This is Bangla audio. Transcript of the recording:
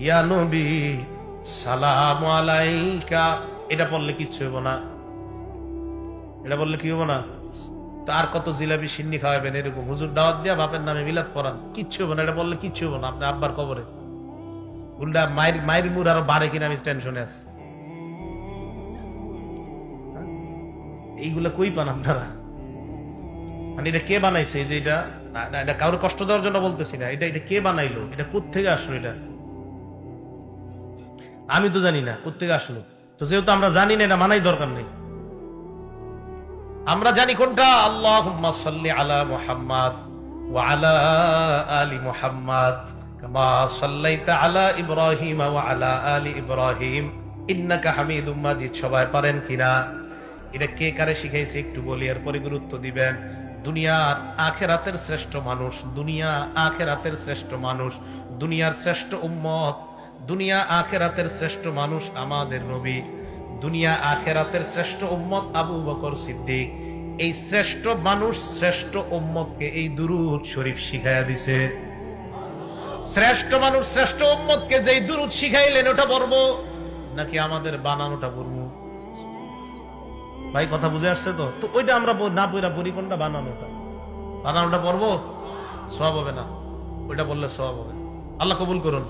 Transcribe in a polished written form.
ইয়া নবী সালামু আলাইকা, এটা বললে কিচ্ছু হইব না। এটা বললে কি হবো না? তার কত জিলাপি সিন্নি খাওয়াবেন, এরকম হুজুর দাওয়াত দিয়া বাপের নামে মিলাদ পড়ান, কিচ্ছু হবো না। এটা বললে কিচ্ছু হবো না। আপনি আব্বার কবরে উল্টা মায়ের মায়ের মুর আরো বাড়ে কিনা আমি টেনশনে আছি। এইগুলা কই পান আপনারা? মানে এটা কে বানাইছে? এই যে এটা, না এটা কারোর কষ্ট দেওয়ার জন্য বলতেছি না, এটা এটা কে বানাইলো? এটা কোত্থেকে আসলো? এটা আমি তো জানি না কোত্থেকে আসলো। তো যেহেতু আমরা জানি না, এটা মানাই দরকার নেই। আমরা জানি কোনটা, আল্লাহুম্মা সাল্লি আলা মুহাম্মাদ ওয়া আলা আলি মুহাম্মাদ কামা সাল্লাইতা আলা ইব্রাহিম ওয়া আলা আলি ইব্রাহিম ইন্নাকা হামিদুম মাজিদ। সবাই পারেন কিনা? এটা কে কারে শিখাইছে একটু বলি, এরপরে গুরুত্ব দিবেন। দুনিয়ার আখেরাতের শ্রেষ্ঠ মানুষ, দুনিয়া আখেরাতের শ্রেষ্ঠ মানুষ, দুনিয়ার শ্রেষ্ঠ উম্মত, দুনিয়া আখেরাতের শ্রেষ্ঠ মানুষ আমাদের নবী, দুনিয়া আখেরাতের শ্রেষ্ঠ উম্মত আবু বকর সিদ্দিক। এই শ্রেষ্ঠ মানুষ শ্রেষ্ঠ উম্মতকে এই দুরূদ শরীফ শিখাইয়া দিছে। শ্রেষ্ঠ মানুষ শ্রেষ্ঠ উম্মতকে যেই দুরূদ শিখাইলেন, ওটা পড়বো নাকি আমাদের বানানোটা পড়বো? ভাই কথা বুঝে আসছে তো? তো ওইটা আমরা না পড়া পড়ি কোনটা? বানানোটা। বানানোটা পড়বো, সওয়াব হবে না। ওইটা বললে সওয়াব হবে। আল্লাহ কবুল করুন।